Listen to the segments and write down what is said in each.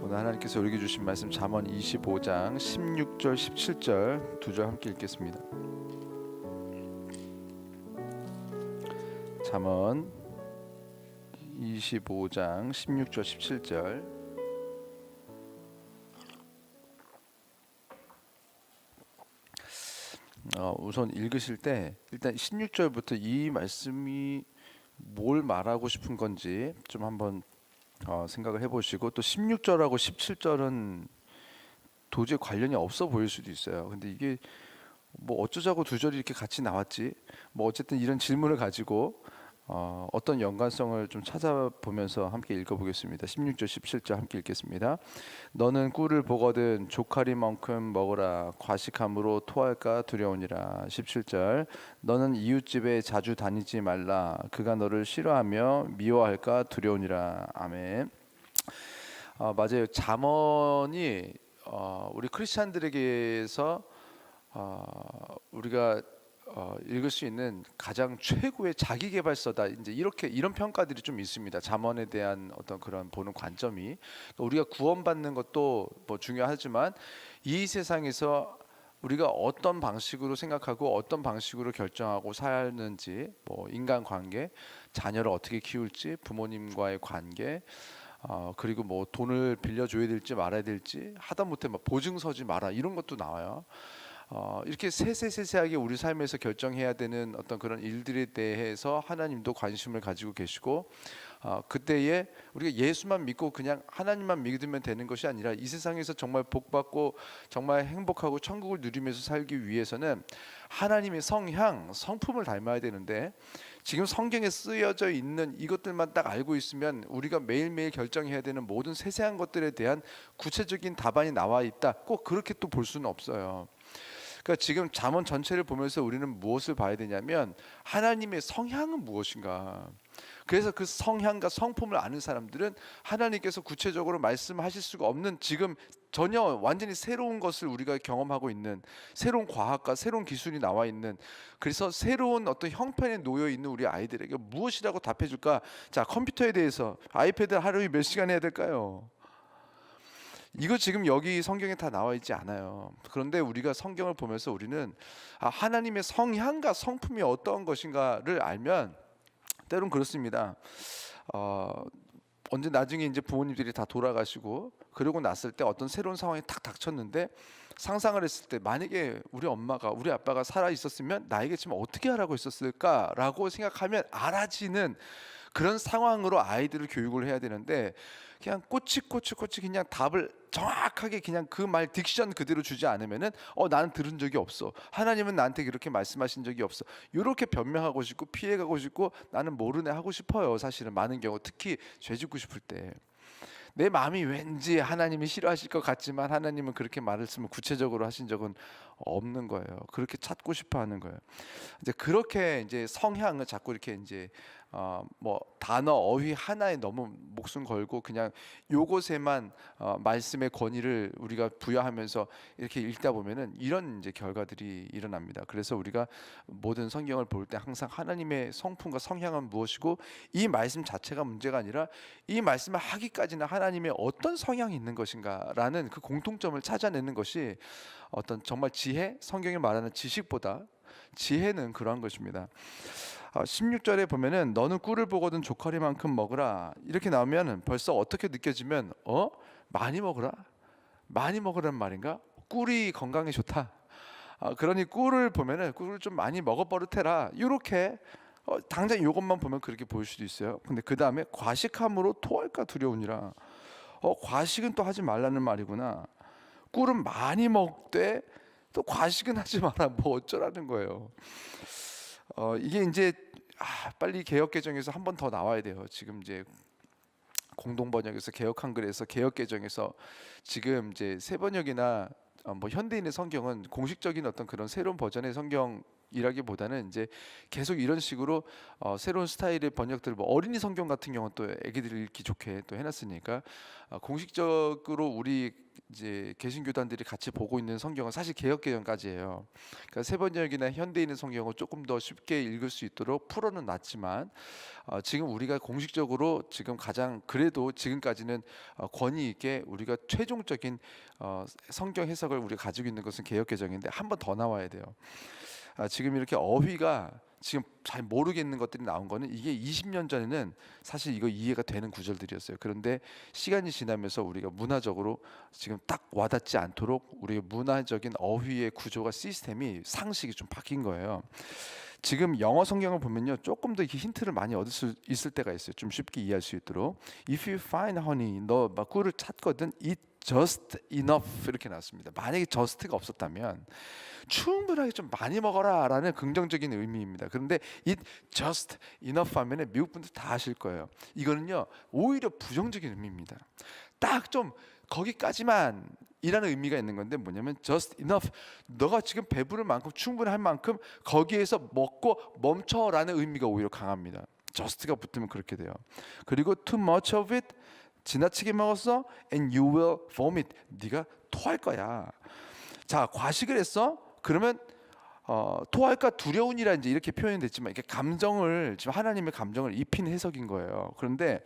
오늘 하나님께서 우리에게 주신 말씀 잠언 25장 16절 17절 두 절 함께 읽겠습니다. 잠언 25장 16절 17절. 우선 읽으실 때 일단 16절부터 이 말씀이 뭘 말하고 싶은 건지 좀 한번 생각을 해보시고, 또 16절하고 17절은 도저히 관련이 없어 보일 수도 있어요. 근데 이게 뭐 어쩌자고 두 절이 이렇게 같이 나왔지? 뭐 어쨌든 이런 질문을 가지고 어떤 연관성을 좀 찾아보면서 함께 읽어보겠습니다. 16절 17절 함께 읽겠습니다. 너는 꿀을 보거든 조카리만큼 먹으라. 과식함으로 토할까 두려우니라. 17절 너는 이웃집에 자주 다니지 말라. 그가 너를 싫어하며 미워할까 두려우니라. 아멘. 맞아요. 잠언이 우리 크리스찬들에게서 우리가 읽을 수 있는 가장 최고의 자기계발서다. 이제 이런 평가들이 좀 있습니다. 잠언에 대한 어떤 그런 보는 관점이, 우리가 구원받는 것도 뭐 중요하지만 이 세상에서 우리가 어떤 방식으로 생각하고 어떤 방식으로 결정하고 사는지, 뭐 인간관계, 자녀를 어떻게 키울지, 부모님과의 관계, 그리고 뭐 돈을 빌려줘야 될지 말아야 될지, 하다못해 막 보증 서지 마라, 이런 것도 나와요. 이렇게 세세세세하게 우리 삶에서 결정해야 되는 어떤 그런 일들에 대해서 하나님도 관심을 가지고 계시고, 그때에 우리가 예수만 믿고 그냥 하나님만 믿으면 되는 것이 아니라 이 세상에서 정말 복받고 정말 행복하고 천국을 누리면서 살기 위해서는 하나님의 성향, 성품을 닮아야 되는데, 지금 성경에 쓰여져 있는 이것들만 딱 알고 있으면 우리가 매일매일 결정해야 되는 모든 세세한 것들에 대한 구체적인 답안이 나와 있다, 꼭 그렇게 또 볼 수는 없어요. 그러니까 지금 잠언 전체를 보면서 우리는 무엇을 봐야 되냐면 하나님의 성향은 무엇인가. 그래서 그 성향과 성품을 아는 사람들은 하나님께서 구체적으로 말씀하실 수가 없는, 지금 전혀 완전히 새로운 것을 우리가 경험하고 있는, 새로운 과학과 새로운 기술이 나와 있는, 그래서 새로운 어떤 형편에 놓여 있는 우리 아이들에게 무엇이라고 답해 줄까? 자, 컴퓨터에 대해서 아이패드 하루에 몇 시간 해야 될까요? 이거 지금 여기 성경에 다 나와 있지 않아요. 그런데 우리가 성경을 보면서 우리는 하나님의 성향과 성품이 어떤 것인가를 알면, 때론 그렇습니다. 언제 나중에 이제 부모님들이 다 돌아가시고 그러고 났을 때 어떤 새로운 상황이 탁 닥쳤는데, 상상을 했을 때 만약에 우리 엄마가 우리 아빠가 살아 있었으면 나에게 지금 어떻게 하라고 했었을까라고 생각하면 알아지는 그런 상황으로 아이들을 교육을 해야 되는데, 그냥 꼬치꼬치 그냥 답을 정확하게 그냥 그 말 딕션 그대로 주지 않으면은 나는 들은 적이 없어, 하나님은 나한테 그렇게 말씀하신 적이 없어, 이렇게 변명하고 싶고 피해가고 싶고 나는 모르네 하고 싶어요. 사실은 많은 경우, 특히 죄 짓고 싶을 때 내 마음이 왠지 하나님이 싫어하실 것 같지만 하나님은 그렇게 말했으면 구체적으로 하신 적은 없는 거예요. 그렇게 찾고 싶어 하는 거예요. 이제 그렇게 이제 성향을 자꾸 이렇게 이제 뭐 단어 어휘 하나에 너무 목숨 걸고 그냥 요것에만 말씀의 권위를 우리가 부여하면서 이렇게 읽다 보면은 이런 이제 결과들이 일어납니다. 그래서 우리가 모든 성경을 볼 때 항상 하나님의 성품과 성향은 무엇이고, 이 말씀 자체가 문제가 아니라 이 말씀을 하기까지는 하나님의 어떤 성향이 있는 것인가라는 그 공통점을 찾아내는 것이 어떤 정말 지혜, 성경이 말하는 지식보다 지혜는 그러한 것입니다. 16절에 보면은 너는 꿀을 보거든 조카리만큼 먹으라, 이렇게 나오면 벌써 어떻게 느껴지면 많이 먹으라, 많이 먹으라는 말인가? 꿀이 건강에 좋다. 그러니 꿀을 보면은 꿀을 좀 많이 먹어 버릇해라, 이렇게 당장 이것만 보면 그렇게 보일 수도 있어요. 근데 그 다음에 과식함으로 토할까 두려우니라. 과식은 또 하지 말라는 말이구나. 꿀은 많이 먹되 또 과식은 하지 마라, 뭐 어쩌라는 거예요. 이게 이제 빨리 개역개정에서 한 번 더 나와야 돼요. 지금 이제 공동번역에서 개역 한글에서 개역 개정에서 지금 이제 세 번역이나 뭐 현대인의 성경은 공식적인 어떤 그런 새로운 버전의 성경이 이라기보다는 이제 계속 이런 식으로 새로운 스타일의 번역들, 뭐 어린이 성경 같은 경우는 또 애기들이 읽기 좋게 또 해놨으니까 공식적으로 우리 이제 개신교단들이 같이 보고 있는 성경은 사실 개역개정까지예요. 그러니까 세번역이나 현대인의 성경을 조금 더 쉽게 읽을 수 있도록 풀어는 놨지만 지금 우리가 공식적으로 지금 가장 그래도 지금까지는 권위 있게 우리가 최종적인 성경 해석을 우리가 가지고 있는 것은 개역개정인데 한 번 더 나와야 돼요. 지금 이렇게 어휘가 지금 잘 모르겠는 것들이 나온 거는 이게 20년 전에는 사실 이거 이해가 되는 구절들이었어요. 그런데 시간이 지나면서 우리가 문화적으로 지금 딱 와닿지 않도록 우리의 문화적인 어휘의 구조가 시스템이 상식이 좀 바뀐 거예요. 지금 영어 성경을 보면요, 조금 더 힌트를 많이 얻을 수 있을 때가 있어요. 좀 쉽게 이해할 수 있도록. If you find honey, 너 막 꿀을 찾거든. It just enough 이렇게 나왔습니다. 만약에 just가 없었다면 충분하게 좀 많이 먹어라라는 긍정적인 의미입니다. 그런데 it just enough 하면은 미국 분들 다 아실 거예요. 이거는요 오히려 부정적인 의미입니다. 딱 좀 거기까지만 이라는 의미가 있는 건데 뭐냐면 just enough, 너가 지금 배부를 만큼 충분할 만큼 거기에서 먹고 멈춰라는 의미가 오히려 강합니다. just가 붙으면 그렇게 돼요. 그리고 too much of it, 지나치게 먹었어 and you will vomit, 네가 토할 거야. 자, 과식을 했어? 그러면 토할까 두려운이라 이제 이렇게 표현이 됐지만 이게 감정을 지금 하나님의 감정을 입힌 해석인 거예요. 그런데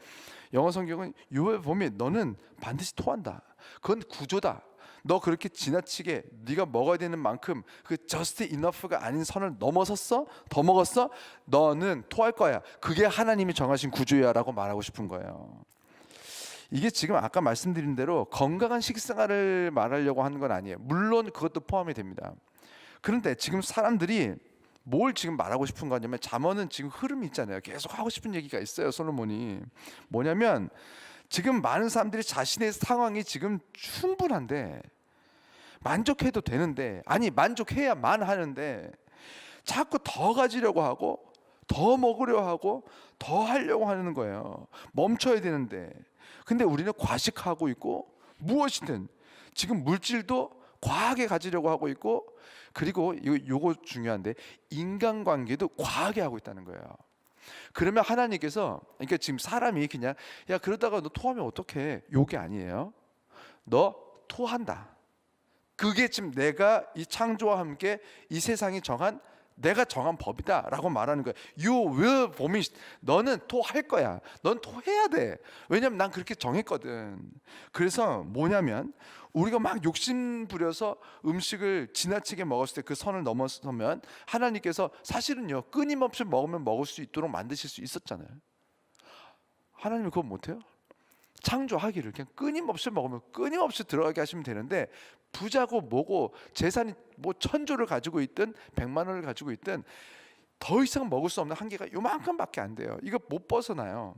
영어 성경은 you will vomit, 너는 반드시 토한다. 그건 구조다. 너 그렇게 지나치게 네가 먹어야 되는 만큼 그 just enough가 아닌 선을 넘어섰어? 더 먹었어? 너는 토할 거야. 그게 하나님이 정하신 구조야라고 말하고 싶은 거예요. 이게 지금 아까 말씀드린 대로 건강한 식생활을 말하려고 하는 건 아니에요. 물론 그것도 포함이 됩니다. 그런데 지금 사람들이 뭘 지금 말하고 싶은 거냐면 잠언은 지금 흐름이 있잖아요. 계속 하고 싶은 얘기가 있어요. 솔로몬이 뭐냐면 지금 많은 사람들이 자신의 상황이 지금 충분한데 만족해도 되는데, 아니 만족해야만 하는데 자꾸 더 가지려고 하고 더 먹으려 하고 더 하려고 하는 거예요. 멈춰야 되는데 근데 우리는 과식하고 있고 무엇이든 지금 물질도 과하게 가지려고 하고 있고, 그리고 요거 중요한데 인간관계도 과하게 하고 있다는 거예요. 그러면 하나님께서, 그러니까 지금 사람이 그냥 야 그러다가 너 토하면 어떡해, 요게 아니에요. 너 토한다. 그게 지금 내가 이 창조와 함께 이 세상이 정한, 내가 정한 법이다 라고 말하는 거야. You will vomit, 너는 토할 거야. 넌 토해야 돼. 왜냐면 난 그렇게 정했거든. 그래서 뭐냐면 우리가 막 욕심 부려서 음식을 지나치게 먹었을 때 그 선을 넘어서면 하나님께서 사실은요 끊임없이 먹으면 먹을 수 있도록 만드실 수 있었잖아요. 하나님이 그거 못해요? 창조하기를 그냥 끊임없이 먹으면 끊임없이 들어가게 하시면 되는데, 부자고 뭐고 재산이 뭐 1000조를 가지고 있든 100만 원을 가지고 있든 더 이상 먹을 수 없는 한계가 요만큼밖에 안 돼요. 이거 못 벗어나요.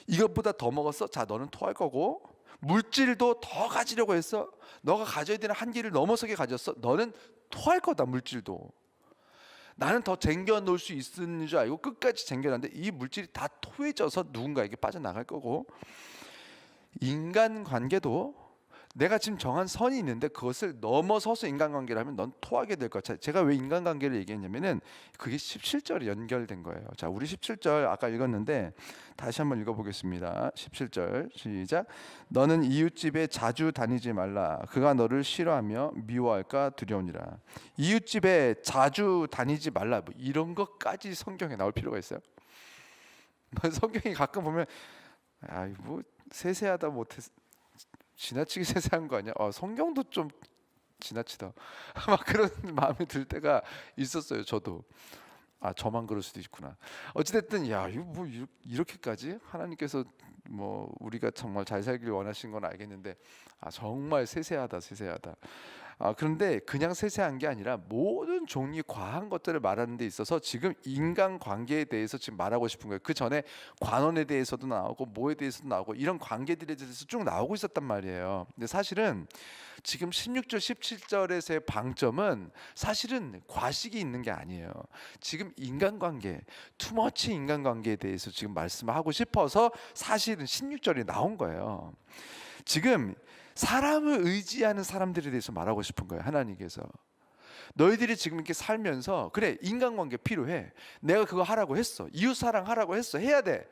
이것보다 더 먹었어? 자, 너는 토할 거고, 물질도 더 가지려고 했어? 너가 가져야 되는 한계를 넘어서게 가졌어? 너는 토할 거다. 물질도 나는 더 쟁겨 놓을 수 있는 줄 알고 끝까지 쟁겨놨는데 이 물질이 다 토해져서 누군가에게 빠져나갈 거고, 인간관계도 내가 지금 정한 선이 있는데 그것을 넘어서서 인간관계를 하면 넌 토하게 될 거야. 제가 왜 인간관계를 얘기했냐면은 그게 17절에 연결된 거예요. 자, 우리 17절 아까 읽었는데 다시 한번 읽어보겠습니다. 17절 시작. 너는 이웃집에 자주 다니지 말라. 그가 너를 싫어하며 미워할까 두려우니라. 이웃집에 자주 다니지 말라, 뭐 이런 것까지 성경에 나올 필요가 있어요? 성경이 가끔 보면 아이 뭐 세세하다 못해 지나치게 세세한 거 아니야? 성경도 좀 지나치다. 막 그런 마음이 들 때가 있었어요. 저도. 저만 그럴 수도 있구나. 어찌됐든 야 이거 뭐 이렇게까지 하나님께서 뭐 우리가 정말 잘 살길 원하신 건 알겠는데 정말 세세하다. 그런데 그냥 세세한 게 아니라 모든 종류의 과한 것들을 말하는 데 있어서 지금 인간관계에 대해서 지금 말하고 싶은 거예요. 그 전에 관원에 대해서도 나오고 뭐에 대해서도 나오고 이런 관계들에 대해서 쭉 나오고 있었단 말이에요. 근데 사실은 지금 16절 17절에서의 방점은 사실은 과식이 있는 게 아니에요. 지금 인간관계, 투머치 인간관계에 대해서 지금 말씀하고 싶어서 사실은 16절이 나온 거예요. 지금 사람을 의지하는 사람들에 대해서 말하고 싶은 거예요. 하나님께서 너희들이 지금 이렇게 살면서 그래 인간관계 필요해. 내가 그거 하라고 했어. 이웃 사랑하라고 했어. 해야 돼.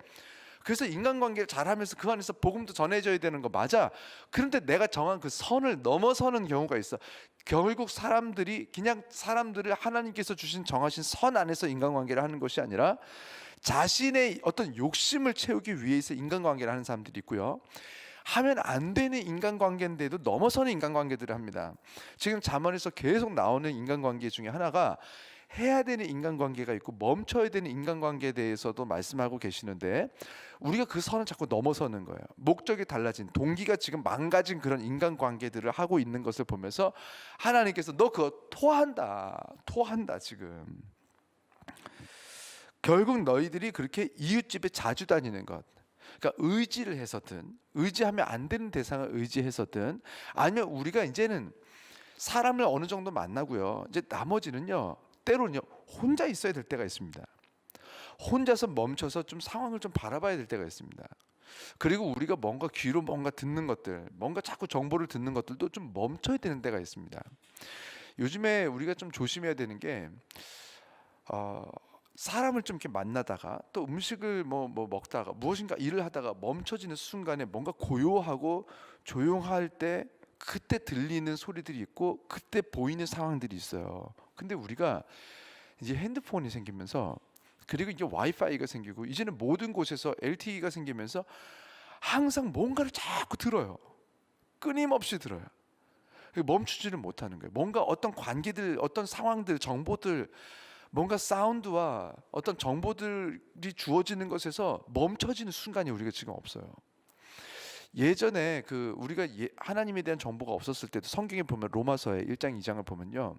그래서 인간관계를 잘하면서 그 안에서 복음도 전해져야 되는 거 맞아. 그런데 내가 정한 그 선을 넘어서는 경우가 있어. 결국 사람들이 그냥 사람들을 하나님께서 주신 정하신 선 안에서 인간관계를 하는 것이 아니라 자신의 어떤 욕심을 채우기 위해서 인간관계를 하는 사람들이 있고요. 하면 안 되는 인간관계인데도 넘어서는 인간관계들을 합니다. 지금 잠언에서 계속 나오는 인간관계 중에 하나가 해야 되는 인간관계가 있고 멈춰야 되는 인간관계에 대해서도 말씀하고 계시는데 우리가 그 선을 자꾸 넘어서는 거예요. 목적이 달라진, 동기가 지금 망가진 그런 인간관계들을 하고 있는 것을 보면서 하나님께서 너 그거 토한다 지금. 결국 너희들이 그렇게 이웃집에 자주 다니는 것, 그러니까 의지를 해서든 의지하면 안 되는 대상을 의지해서든 아니면 우리가 이제는 사람을 어느 정도 만나고요. 이제 나머지는요. 때로는요. 혼자 있어야 될 때가 있습니다. 혼자서 멈춰서 좀 상황을 좀 바라봐야 될 때가 있습니다. 그리고 우리가 뭔가 귀로 뭔가 듣는 것들, 뭔가 자꾸 정보를 듣는 것들도 좀 멈춰야 되는 때가 있습니다. 요즘에 우리가 좀 조심해야 되는 게 사람을 좀 이렇게 만나다가 또 음식을 뭐 먹다가 무엇인가 일을 하다가 멈춰지는 순간에 뭔가 고요하고 조용할 때 그때 들리는 소리들이 있고 그때 보이는 상황들이 있어요. 근데 우리가 이제 핸드폰이 생기면서 그리고 이제 와이파이가 생기고 이제는 모든 곳에서 LTE가 생기면서 항상 뭔가를 자꾸 들어요. 끊임없이 들어요. 멈추지를 못하는 거예요. 뭔가 어떤 관계들, 어떤 상황들, 정보들, 뭔가 사운드와 어떤 정보들이 주어지는 것에서 멈춰지는 순간이 우리가 지금 없어요. 예전에 그 우리가 하나님에 대한 정보가 없었을 때도 성경에 보면 로마서의 1장 2장을 보면요.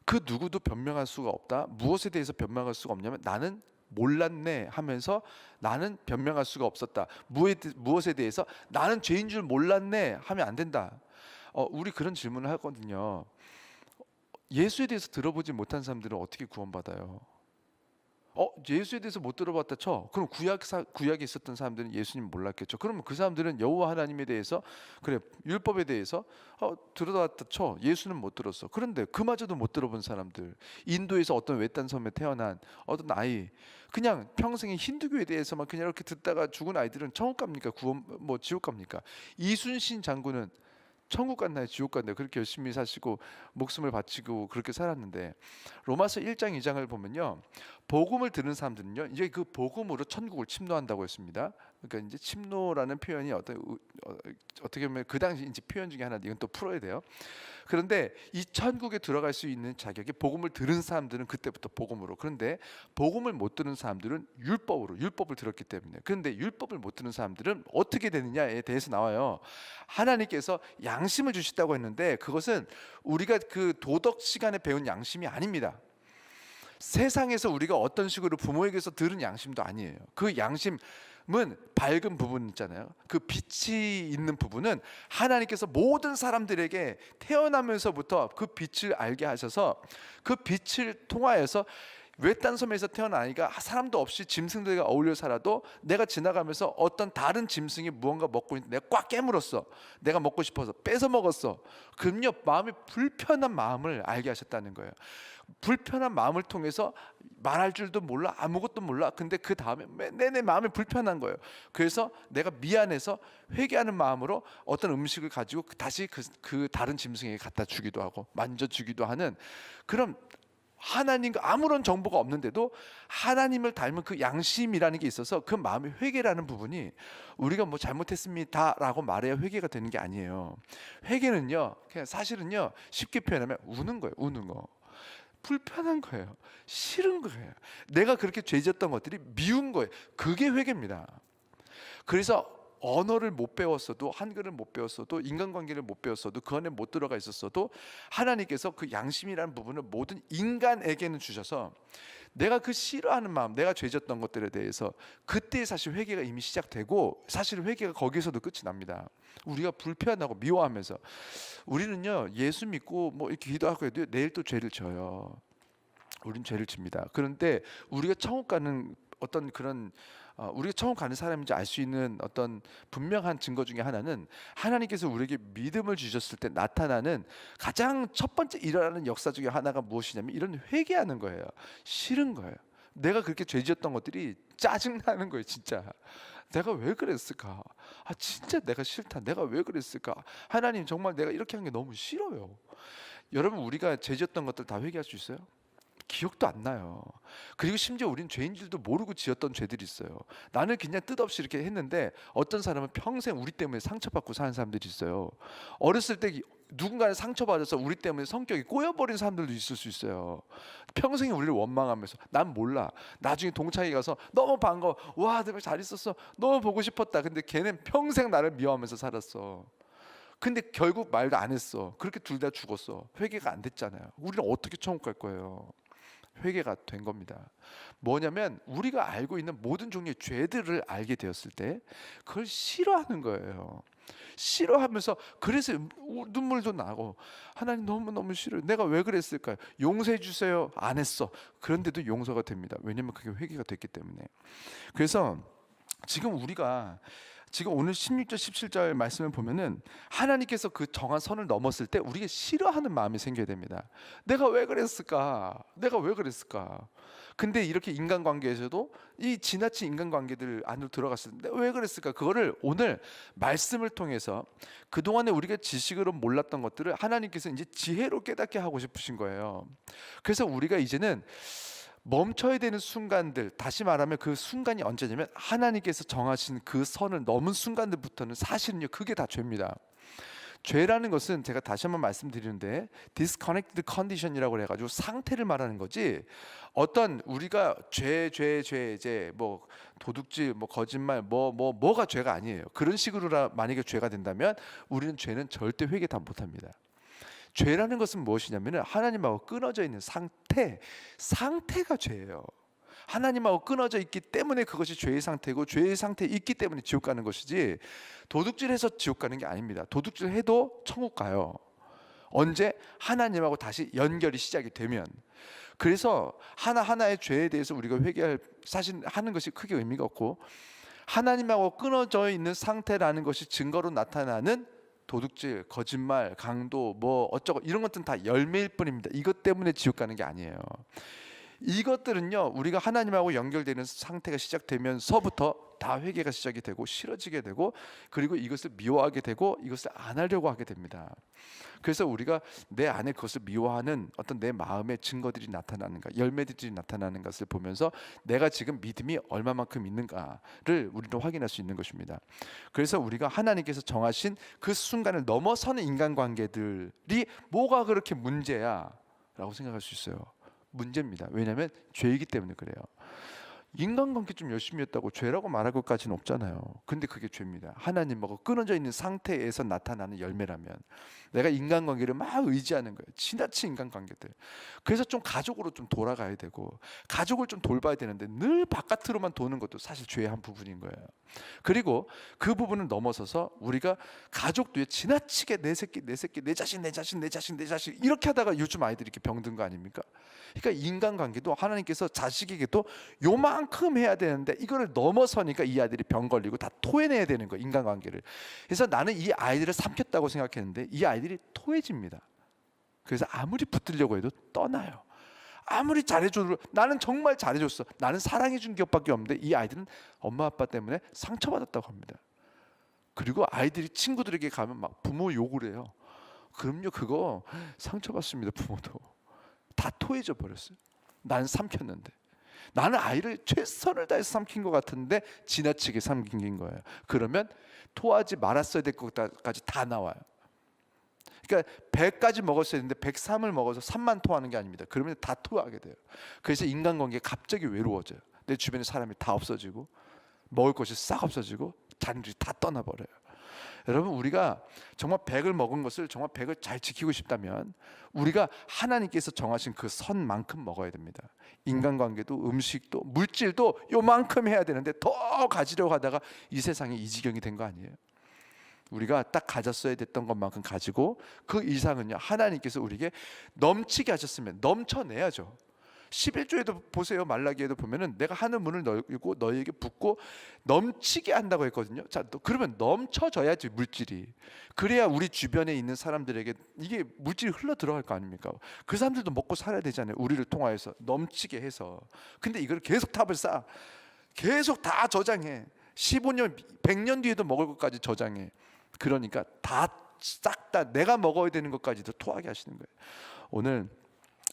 그 누구도 변명할 수가 없다. 무엇에 대해서 변명할 수가 없냐면 나는 몰랐네 하면서 나는 변명할 수가 없었다. 무엇에 대해서 나는 죄인 줄 몰랐네 하면 안 된다. 우리 그런 질문을 하거든요. 예수에 대해서 들어보지 못한 사람들은 어떻게 구원받아요? 예수에 대해서 못 들어봤다 쳐. 그럼 구약에 있었던 사람들은 예수님 몰랐겠죠. 그러면 그 사람들은 여호와 하나님에 대해서 그래 율법에 대해서 들어봤다 쳐. 예수는 못 들었어. 그런데 그마저도 못 들어본 사람들, 인도에서 어떤 외딴 섬에 태어난 어떤 아이, 그냥 평생에 힌두교에 대해서만 그냥 이렇게 듣다가 죽은 아이들은 천국 갑니까? 지옥 갑니까? 이순신 장군은 천국 갔나요? 지옥 갔나요? 그렇게 열심히 사시고 목숨을 바치고 그렇게 살았는데 로마서 1장 2장을 보면요. 복음을 듣는 사람들은요. 이제 그 복음으로 천국을 침노한다고 했습니다. 그러니까 이제 침노라는 표현이 어떻게 보면 그 당시 이제 표현 중에 하나 이건 또 풀어야 돼요. 그런데 이 천국에 들어갈 수 있는 자격이 복음을 들은 사람들은 그때부터 복음으로. 그런데 복음을 못 들은 사람들은 율법을 들었기 때문에. 그런데 율법을 못 들은 사람들은 어떻게 되느냐에 대해서 나와요. 하나님께서 양심을 주셨다고 했는데 그것은 우리가 그 도덕 시간에 배운 양심이 아닙니다. 세상에서 우리가 어떤 식으로 부모에게서 들은 양심도 아니에요. 그 양심은 밝은 부분 있잖아요. 그 빛이 있는 부분은 하나님께서 모든 사람들에게 태어나면서부터 그 빛을 알게 하셔서 그 빛을 통하여서 외딴 섬에서 태어난 아이가 사람도 없이 짐승들과 어울려 살아도 내가 지나가면서 어떤 다른 짐승이 무언가 먹고 있는데 내가 꽉 깨물었어. 내가 먹고 싶어서 뺏어 먹었어. 그럼요 마음이 불편한 마음을 알게 하셨다는 거예요. 불편한 마음을 통해서 말할 줄도 몰라 아무것도 몰라. 근데 그 다음에 내내 마음이 불편한 거예요. 그래서 내가 미안해서 회개하는 마음으로 어떤 음식을 가지고 다시 그 다른 짐승에게 갖다 주기도 하고 만져주기도 하는 그런 하나님과 아무런 정보가 없는데도 하나님을 닮은 그 양심이라는 게 있어서 그 마음의 회개라는 부분이 우리가 뭐 잘못했습니다라고 말해야 회개가 되는 게 아니에요. 회개는요 그냥 사실은요 쉽게 표현하면 우는 거예요. 우는 거. 불편한 거예요. 싫은 거예요. 내가 그렇게 죄졌던 것들이 미운 거예요. 그게 회개입니다. 그래서 언어를 못 배웠어도 한글을 못 배웠어도 인간관계를 못 배웠어도 그 안에 못 들어가 있었어도 하나님께서 그 양심이라는 부분을 모든 인간에게는 주셔서 내가 그 싫어하는 마음, 내가 죄졌던 것들에 대해서 그때 사실 회개가 이미 시작되고 사실 회개가 거기서도 끝이 납니다. 우리가 불편하고 미워하면서 우리는요 예수 믿고 뭐 이렇게 기도하고 해도 내일 또 죄를 져요. 우린 죄를 집니다. 그런데 우리가 천국 가는 어떤 그런 우리가 처음 가는 사람인지 알 수 있는 어떤 분명한 증거 중에 하나는 하나님께서 우리에게 믿음을 주셨을 때 나타나는 가장 첫 번째 일어나는 역사 중에 하나가 무엇이냐면 이런 회개하는 거예요. 싫은 거예요. 내가 그렇게 죄지었던 것들이 짜증나는 거예요. 진짜 내가 왜 그랬을까? 진짜 내가 싫다. 내가 왜 그랬을까? 하나님 정말 내가 이렇게 한 게 너무 싫어요. 여러분 우리가 죄지었던 것들 다 회개할 수 있어요? 기억도 안 나요. 그리고 심지어 우린 죄인 줄도 모르고 지었던 죄들이 있어요. 나는 그냥 뜻없이 이렇게 했는데 어떤 사람은 평생 우리 때문에 상처받고 사는 사람들이 있어요. 어렸을 때 누군가를 상처받아서 우리 때문에 성격이 꼬여버린 사람들도 있을 수 있어요. 평생 우리를 원망하면서 난 몰라. 나중에 동창회 가서 너무 반가워. 와, 내가 잘 있었어. 너무 보고 싶었다. 근데 걔는 평생 나를 미워하면서 살았어. 근데 결국 말도 안 했어. 그렇게 둘 다 죽었어. 회개가 안 됐잖아요. 우리는 어떻게 천국 갈 거예요? 회개가 된 겁니다. 뭐냐면 우리가 알고 있는 모든 종류의 죄들을 알게 되었을 때 그걸 싫어하는 거예요. 싫어하면서 그래서 눈물도 나고 하나님 너무너무 싫어요. 내가 왜 그랬을까요? 용서해 주세요. 안 했어. 그런데도 용서가 됩니다. 왜냐면 그게 회개가 됐기 때문에. 그래서 지금 우리가 지금 오늘 16절 17절 말씀을 보면은 하나님께서 그 정한 선을 넘었을 때 우리가 싫어하는 마음이 생겨야 됩니다. 내가 왜 그랬을까? 내가 왜 그랬을까? 근데 이렇게 인간관계에서도 이 지나친 인간관계들 안으로 들어갔을 때 왜 그랬을까? 그거를 오늘 말씀을 통해서 그동안에 우리가 지식으로 몰랐던 것들을 하나님께서 이제 지혜로 깨닫게 하고 싶으신 거예요. 그래서 우리가 이제는 멈춰야 되는 순간들, 다시 말하면 그 순간이 언제냐면 하나님께서 정하신 그 선을 넘은 순간들부터는 사실은요 그게 다 죄입니다. 죄라는 것은 제가 다시 한번 말씀드리는데 disconnected condition이라고 해가지고 상태를 말하는 거지, 어떤 우리가 죄 이제 뭐 도둑질 뭐 거짓말 뭐가 죄가 아니에요. 그런 식으로 만약에 죄가 된다면 우리는 죄는 절대 회개 다 못합니다. 죄라는 것은 무엇이냐면 하나님하고 끊어져 있는 상태가 죄예요. 하나님하고 끊어져 있기 때문에 그것이 죄의 상태고 죄의 상태에 있기 때문에 지옥 가는 것이지, 도둑질해서 지옥 가는 게 아닙니다. 도둑질해도 천국 가요. 언제? 하나님하고 다시 연결이 시작이 되면. 그래서 하나하나의 죄에 대해서 우리가 회개할 사실 하는 것이 크게 의미가 없고, 하나님하고 끊어져 있는 상태라는 것이 증거로 나타나는 도둑질, 거짓말, 강도, 뭐 어쩌고 이런 것들은 다 열매일 뿐입니다. 이것 때문에 지옥 가는 게 아니에요. 이것들은요 우리가 하나님하고 연결되는 상태가 시작되면서부터 다 회개가 시작이 되고 싫어지게 되고, 그리고 이것을 미워하게 되고 이것을 안 하려고 하게 됩니다. 그래서 우리가 내 안에 그것을 미워하는 어떤 내 마음의 증거들이 나타나는가, 열매들이 나타나는 것을 보면서 내가 지금 믿음이 얼마만큼 있는가를 우리는 확인할 수 있는 것입니다. 그래서 우리가 하나님께서 정하신 그 순간을 넘어서는 인간관계들이 뭐가 그렇게 문제야 라고 생각할 수 있어요. 문제입니다. 왜냐하면 죄이기 때문에 그래요. 인간관계 좀 열심히 했다고 죄라고 말할 것까지는 없잖아요. 근데 그게 죄입니다. 하나님하고 끊어져 있는 상태에서 나타나는 열매라면 내가 인간관계를 막 의지하는 거예요. 지나친 인간관계들. 그래서 좀 가족으로 좀 돌아가야 되고 가족을 좀 돌봐야 되는데 늘 바깥으로만 도는 것도 사실 죄의 한 부분인 거예요. 그리고 그 부분을 넘어서서 우리가 가족도 지나치게 내 새끼 내 자신 이렇게 하다가 요즘 아이들이 이렇게 병든 거 아닙니까? 그러니까 인간관계도 하나님께서 자식에게도 요만큼 해야 되는데 이거를 넘어서니까 이 아이들이 병 걸리고 다 토해내야 되는 거예요, 인간관계를. 그래서 나는 이 아이들을 삼켰다고 생각했는데 이 아이들이 토해집니다. 그래서 아무리 붙들려고 해도 떠나요. 아무리 잘해줘도 나는 정말 잘해줬어, 나는 사랑해준 기억밖에 없는데 이 아이들은 엄마 아빠 때문에 상처받았다고 합니다. 그리고 아이들이 친구들에게 가면 막 부모 욕을 해요. 그럼요, 그거 상처받습니다. 부모도 다 토해져 버렸어요. 나는 삼켰는데, 나는 아이를 최선을 다해서 삼킨 것 같은데 지나치게 삼킨 거예요. 그러면 토하지 말았어야 될 것까지 다 나와요. 그러니까 100까지 먹었어야 했는데 103을 먹어서 3만 토하는 게 아닙니다. 그러면 다 토하게 돼요. 그래서 인간관계가 갑자기 외로워져요. 내 주변에 사람이 다 없어지고 먹을 것이 싹 없어지고 자녀들이 다 떠나버려요. 여러분, 우리가 정말 100을 먹은 것을 정말 100을 잘 지키고 싶다면 우리가 하나님께서 정하신 그 선만큼 먹어야 됩니다. 인간관계도 음식도 물질도 요만큼 해야 되는데 더 가지려고 하다가 이 세상에 이 지경이 된 거 아니에요? 우리가 딱 가졌어야 됐던 것만큼 가지고 그 이상은요 하나님께서 우리에게 넘치게 하셨으면 넘쳐내야죠. 11조에도 보세요. 말라기에도 보면은 내가 하늘 문을 열고 너희에게 붓고 넘치게 한다고 했거든요. 자, 그러면 넘쳐져야지 물질이. 그래야 우리 주변에 있는 사람들에게 이게 물질이 흘러 들어갈 거 아닙니까? 그 사람들도 먹고 살아야 되잖아요. 우리를 통하여서 넘치게 해서. 근데 이걸 계속 탑을 쌓아. 계속 다 저장해. 15년, 100년 뒤에도 먹을 것까지 저장해. 그러니까 다 싹 다 내가 먹어야 되는 것까지도 토하게 하시는 거예요. 오늘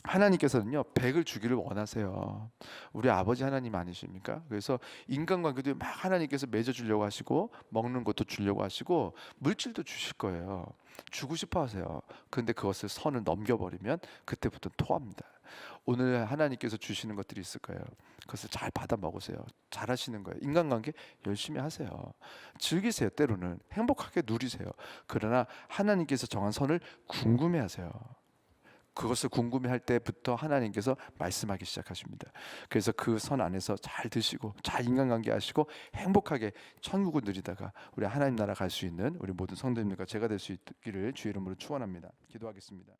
하나님께서는요 100을 주기를 원하세요. 우리 아버지 하나님 아니십니까? 그래서 인간관계도 막 하나님께서 맺어주려고 하시고 먹는 것도 주려고 하시고 물질도 주실 거예요. 주고 싶어 하세요. 그런데 그것을 선을 넘겨버리면 그때부터 토합니다. 오늘 하나님께서 주시는 것들이 있을 거예요. 그것을 잘 받아 먹으세요. 잘 하시는 거예요. 인간관계 열심히 하세요. 즐기세요. 때로는 행복하게 누리세요. 그러나 하나님께서 정한 선을 궁금해하세요. 그것을 궁금해할 때부터 하나님께서 말씀하기 시작하십니다. 그래서 그 선 안에서 잘 드시고 잘 인간관계 하시고 행복하게 천국을 누리다가 우리 하나님 나라 갈 수 있는 우리 모든 성도님들과 제가 될 수 있기를 주의 이름으로 축원합니다. 기도하겠습니다.